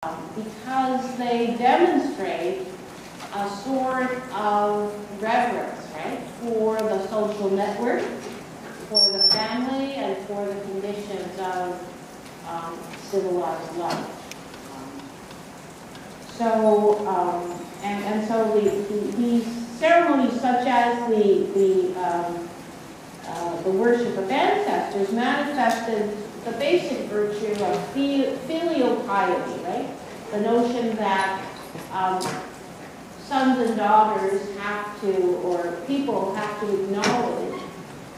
because they demonstrate a sort of reverence, right, for the social network, for the family, and for the conditions of civilized life. So these ceremonies, such as the worship of ancestors, manifested the basic virtue of filial piety, right? The notion that sons and daughters have to, or people have to acknowledge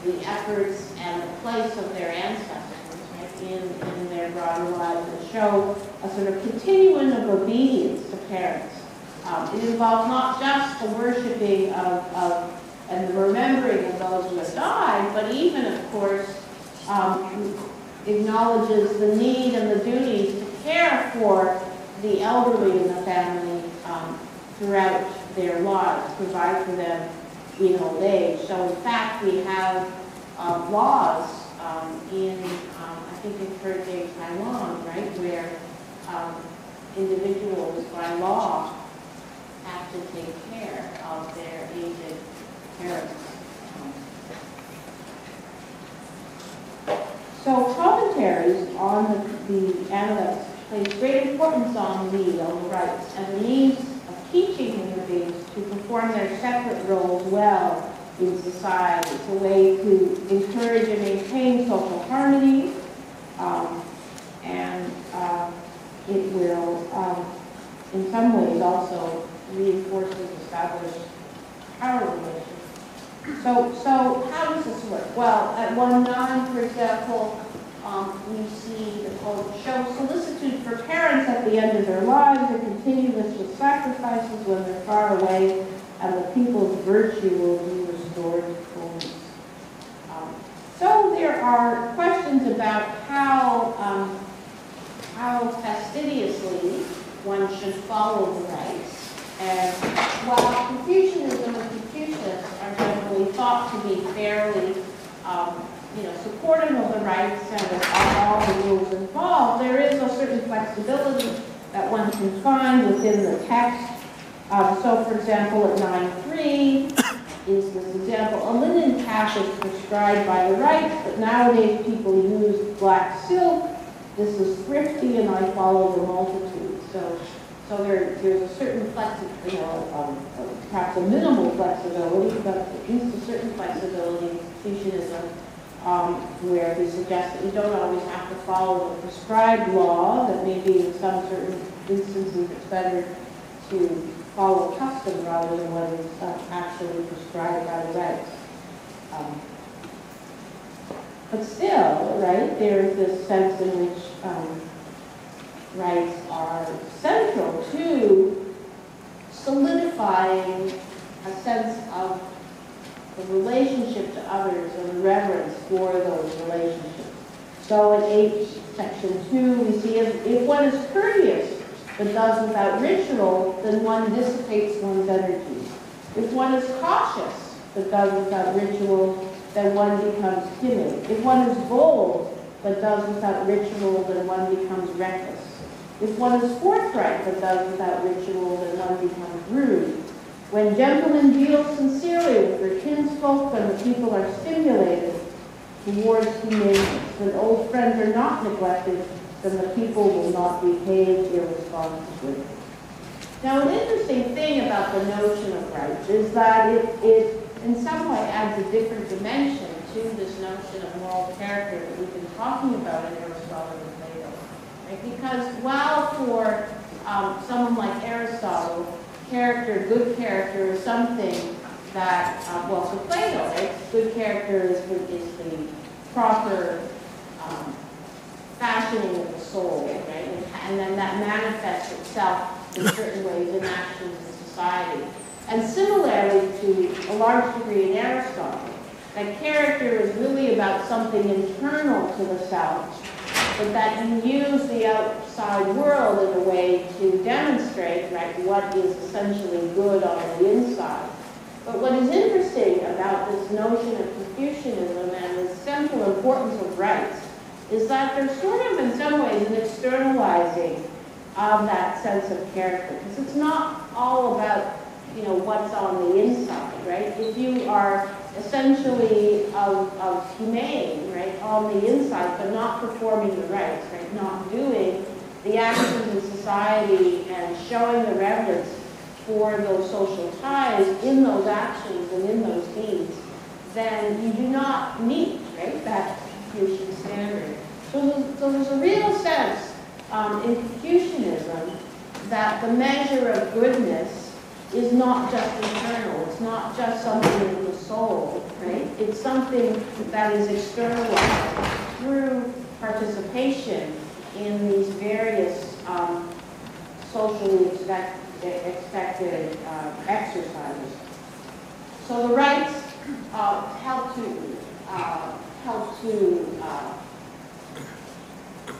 the efforts and the place of their ancestors, right, in their broader lives, and show a sort of continuum of obedience to parents. It involves not just the worshiping of and the remembering of those who have died, but even, of course, acknowledges the need and the duties to care for the elderly in the family throughout their lives, provide for them in old age. So, in fact, we have laws in, I think, in current-day Taiwan, right, where individuals, by law, have to take care of their aged parents. So commentaries on the Analects place great importance on the rights and the means of teaching human beings to perform their separate roles well in society. It's a way to encourage and maintain social harmony, and it will, in some ways, also reinforces established power relations. So how does this work? Well, at 1.9, for example, we see the quote, show solicitude for parents at the end of their lives and continue this with sacrifices when they're far away, and the people's virtue will be restored to fullness. So there are questions about how fastidiously one should follow the rites. And while Confucianism and Confucius are generally thought to be fairly, supportive of the rites and of all the rules involved, there is a certain flexibility that one can find within the text. So, for example, at 9.3 is this example: a linen cap is prescribed by the rites, but nowadays people use black silk. This is thrifty, and I follow the multitude. So there's a certain flexibility, perhaps a minimal flexibility, but at least a certain flexibility in Confucianism, where he suggests that you don't always have to follow the prescribed law, that maybe in some certain instances it's better to follow custom rather than what is actually prescribed by the rites. But still, right, there's this sense in which rights are central to solidifying a sense of the relationship to others and reverence for those relationships. So in H, section 2, we see if one is courteous but does without ritual, then one dissipates one's energy. If one is cautious but does without ritual, then one becomes timid. If one is bold but does without ritual, then one becomes reckless. If one is forthright but does without ritual, then one becomes rude. When gentlemen deal sincerely with their kinsfolk, then the people are stimulated towards humanity. When old friends are not neglected, then the people will not behave irresponsibly. Now, an interesting thing about the notion of rights is that it in some way adds a different dimension to this notion of moral character that we've been talking about in Aristotle and Plato. Right? Because while for someone like Aristotle, good character is something that, for Plato, right, good character is the proper fashioning of the soul, right? And then that manifests itself in certain ways in actions in society. And similarly to a large degree in Aristotle, that character is really about something internal to the self, but that you use the outside world in a way to demonstrate, right, what is essentially good on the inside. But what is interesting about this notion of Confucianism and the central importance of rights is that they're sort of, in some ways, an externalizing of that sense of character. Because it's not all about, what's on the inside, right? If you are essentially of humane, right, on the inside, but not performing the rites, right, not doing the actions in society and showing the reverence for those social ties in those actions and in those deeds, then you do not meet, right, that Confucian standard. So there's a real sense in Confucianism that the measure of goodness is not just internal. It's not just something in the soul, right? It's something that is externalized through participation in these various socially expected exercises. So the rites help to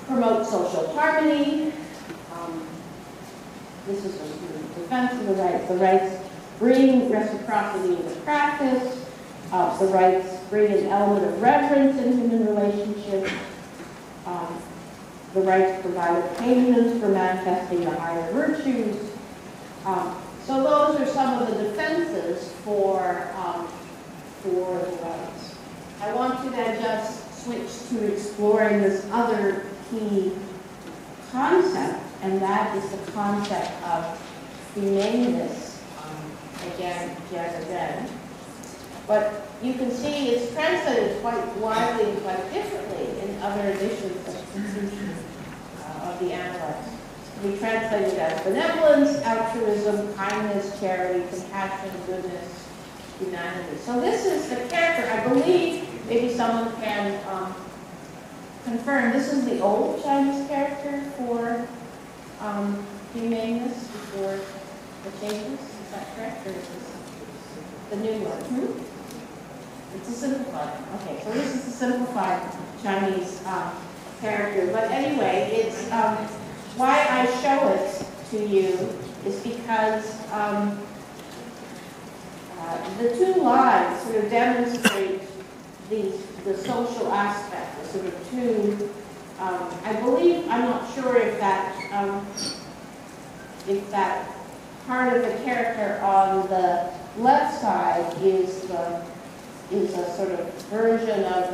promote social harmony. This is a defense of the rights. The rights bring reciprocity into practice. The rights bring an element of reverence in human relationships. The rights provide occasions for manifesting the higher virtues. So those are some of the defenses for the rights. I want to then just switch to exploring this other key concept, and that is the concept of humaneness, again. But you can see it's translated quite widely and quite differently in other editions of Confucian, of the Analects. We translate it as benevolence, altruism, kindness, charity, compassion, goodness, humanity. So this is the character. I believe, maybe someone can confirm, this is the old Chinese character for humaneness before the changes. Is that correct? Or is this the new one? It's a simplified one. Okay, so this is the simplified Chinese character. But anyway, it's why I show it to you is because the two lines sort of demonstrate the social aspect, the sort of two. I believe, I'm not sure if that part of the character on the left side is a sort of version of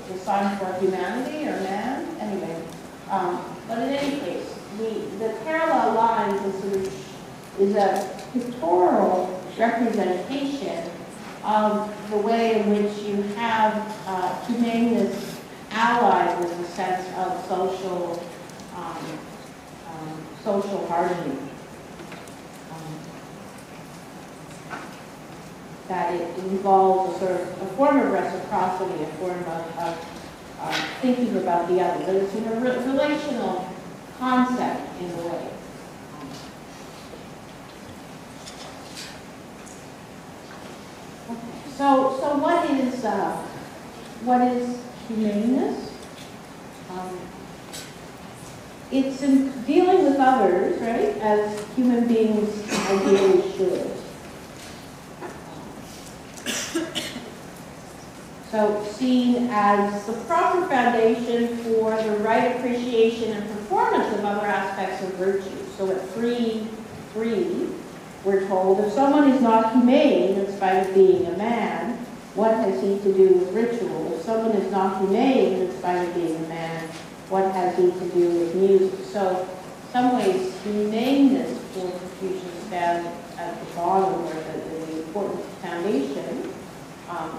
the sign for humanity or man. Anyway, but in any case, the parallel lines is a pictorial representation of the way in which you have humaneness allied with a sense of social harmony. That it involves a sort of a form of reciprocity, a form of thinking about the other. But it's a relational concept in a way. Okay. So what is humaneness? It's in dealing with others, right, as human beings ideally should. So seen as the proper foundation for the right appreciation and performance of other aspects of virtue. So at 3:3, we're told, if someone is not humane in spite of being a man, what has he to do with ritual? If someone is not humane in spite of being a man, what has he to do with music? So in some ways, humaneness for Confucius stands at the bottom, or the important foundation.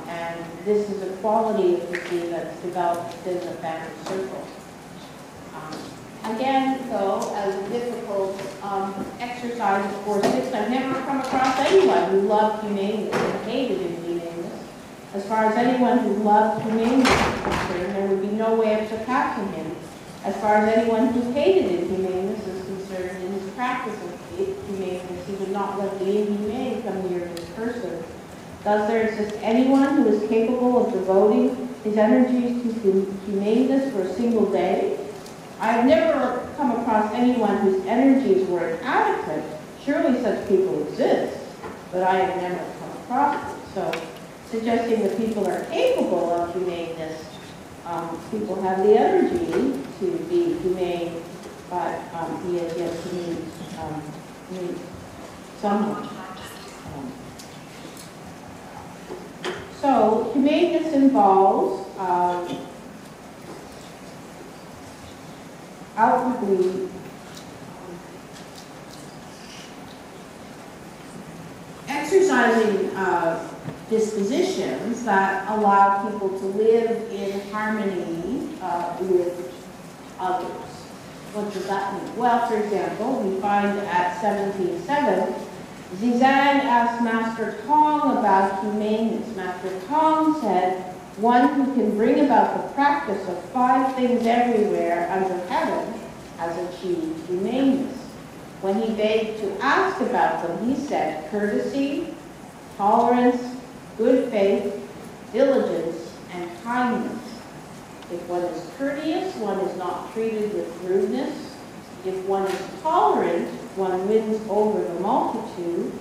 And this is a quality of virtue that's developed within the family circle. Again, though, as a difficult exercise of 4-6, I've never come across anyone who loved humaneness and hated inhumaneness. As far as anyone who loved humaneness is concerned, there would be no way of surpassing him. As far as anyone who hated inhumaneness is concerned, in his practice of humaneness, he would not let the inhumane come near his person. Does there exist anyone who is capable of devoting his energies to humaneness for a single day? I have never come across anyone whose energies were inadequate. Surely such people exist, but I have never come across them. So, suggesting that people are capable of humaneness, people have the energy to be humane but he has yet to meet someone. So humaneness involves outwardly exercising dispositions that allow people to live in harmony with others. What does that mean? Well, for example, we find at 17:7, Zizan asked Master Tong about humaneness. Master Tong said, one who can bring about the practice of 5 things everywhere under heaven has achieved humaneness. When he begged to ask about them, he said, courtesy, tolerance, good faith, diligence, and kindness. If one is courteous, one is not treated with rudeness. If one is tolerant, one wins over the multitude.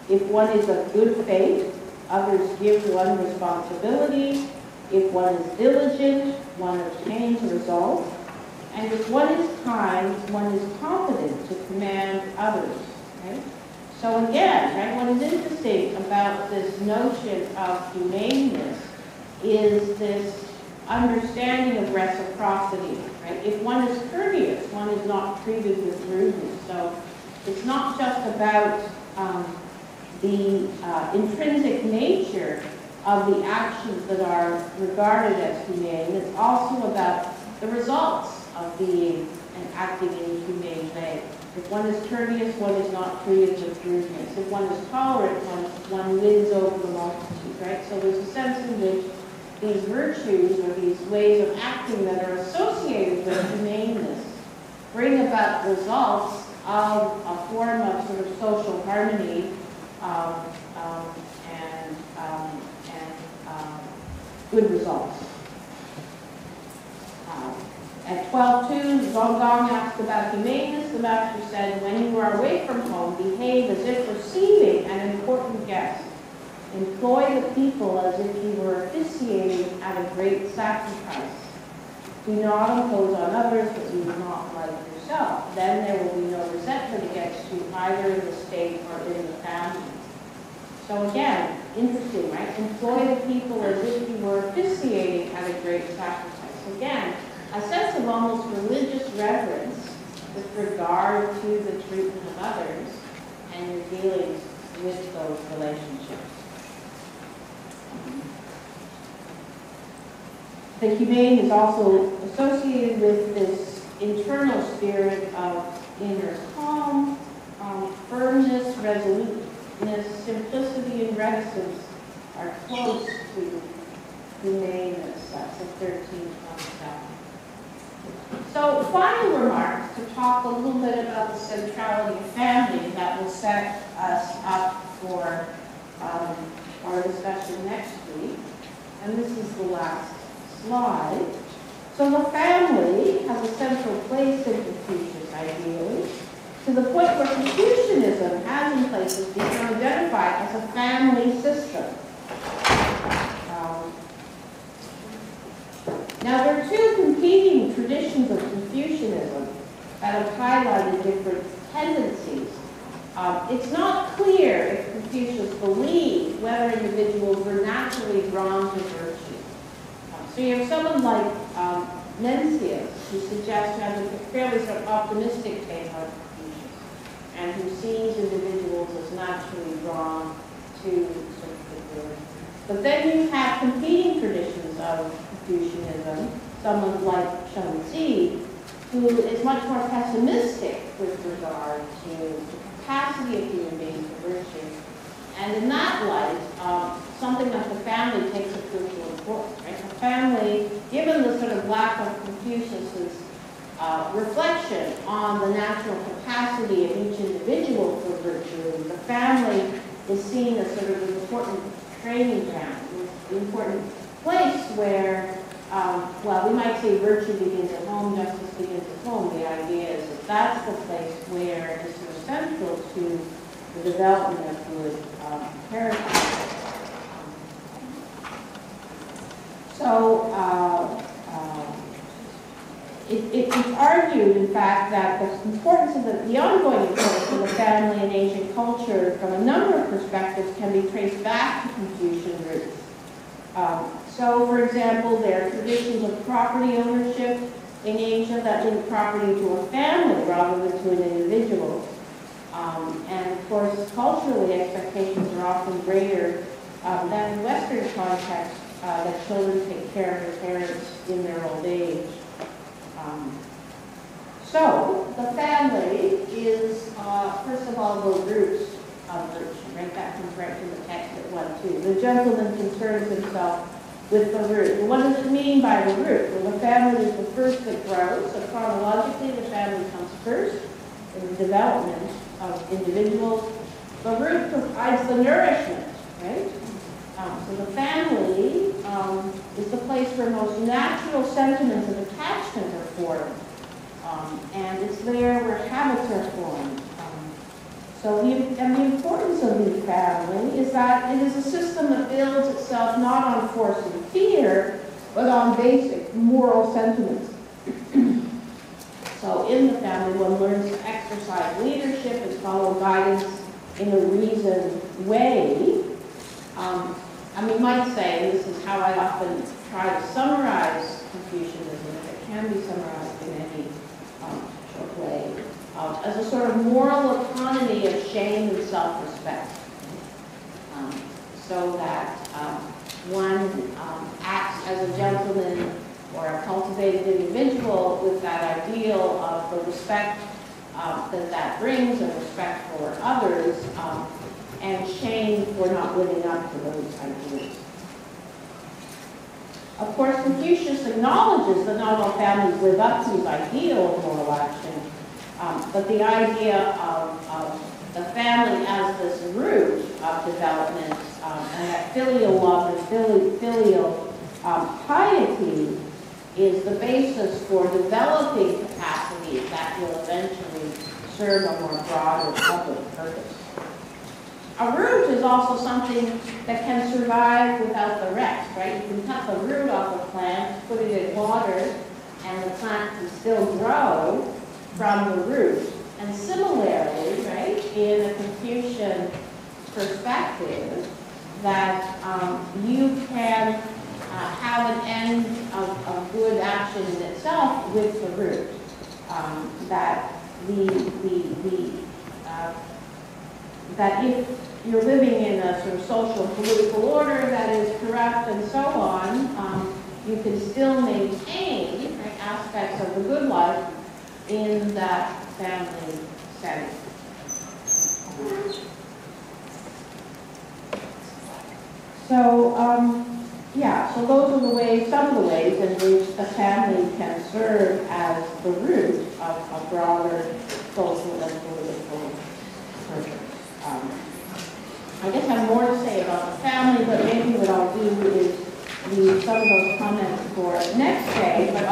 If one is of good faith, others give one responsibility. If one is diligent, one obtains results. And if one is kind, one is competent to command others. Right? So again, right, what is interesting about this notion of humaneness is this understanding of reciprocity. Right? If one is courteous, one is not treated with rudeness. So it's not just about the intrinsic nature of the actions that are regarded as humane. It's also about the results of being and acting in a humane way. If one is courteous, one is not treated with rudeness. If one is tolerant, one wins over the multitude, right? So there's a sense in which these virtues or these ways of acting that are associated with humaneness bring about results of a form of sort of social harmony and good results. At 12:2, Gong asked about humaneness. The master said, when you are away from home, behave as if receiving an important guest. Employ the people as if you were officiating at a great sacrifice. Do not impose on others what you do not like yourself. Then there will be no resentment against you, either in the state or in the family. So again, interesting, right? Employ the people as if you were officiating at a great sacrifice. Again, a sense of almost religious reverence with regard to the treatment of others and your dealings with those relationships. The humane is also associated with this internal spirit of inner calm, firmness, resoluteness, simplicity, and reticence are close to humaneness. That's the 1327. So final remarks to talk a little bit about the centrality of family that will set us up for our discussion next week. And this is the last slide. So the family has a central place in Confucius, ideally, to the point where Confucianism has in places become identified as a family system. Now, there are 2 competing traditions of Confucianism that have highlighted different tendencies. It's not clear if Confucius believed whether individuals were naturally drawn to virtue. So you have someone like Mencius, who suggests, who has a fairly sort of optimistic take on Confucius, and who sees individuals as naturally drawn to sort of the good. But then you have competing traditions of Confucianism, someone like Shunzi, who is much more pessimistic with regard to the capacity of human beings for virtue. And in that light, something like the family takes a crucial importance. Right? The family, given the sort of lack of Confucius's reflection on the natural capacity of each individual for virtue, the family is seen as sort of an important training ground, an important place where, well, we might say virtue begins at home, justice begins at home. The idea is that that's the place where it's sort of central to the development of good character. So it's argued, in fact, that the importance of the ongoing importance of the family in Asian culture from a number of perspectives can be traced back to Confucian roots. So, for example, there are traditions of property ownership in Asia that link property to a family rather than to an individual. And of course, culturally, expectations are often greater than in Western contexts that children take care of their parents in their old age. So, the family is, first of all, the roots of virtue, right? That comes right from the text at 1:2. The gentleman concerns himself with the root. Well, what does it mean by the root? Well, the family is the first that grows, so chronologically the family comes first in the development of individuals. The root provides the nourishment, right? So the family is the place where most natural sentiments of attachment are formed. And it's there where habits are formed. So the importance of the family is that it is a system that builds itself not on force and fear, but on basic moral sentiments. So in the family, one learns to exercise leadership and follow guidance in a reasoned way. And we might say, this is how I often try to summarize Confucianism, if it can be summarized in any short way, as a sort of moral economy of shame and self-respect. So that one acts as a gentleman or a cultivated individual with that ideal of the respect that brings, and respect for others, and shame for not living up to those ideals. Of course, Confucius acknowledges that not all families live up to his ideal of moral action, but the idea of the family as this root of development, and that filial love and filial piety is the basis for developing capacities that will eventually serve a more broader public purpose. A root is also something that can survive without the rest, right? You can cut the root off a plant, put it in water, and the plant can still grow from the root. And similarly, right, in a Confucian perspective, that you can have an end of good action in itself with the root. That that if you're living in a sort of social political order that is corrupt and so on, you can still maintain, right, aspects of the good life in that family setting. So, yeah, so those are the ways, some of the ways in which the family can serve as the root of a broader social and political purpose. I guess I have more to say about the family, but maybe what I'll do is leave some of those comments for next day. But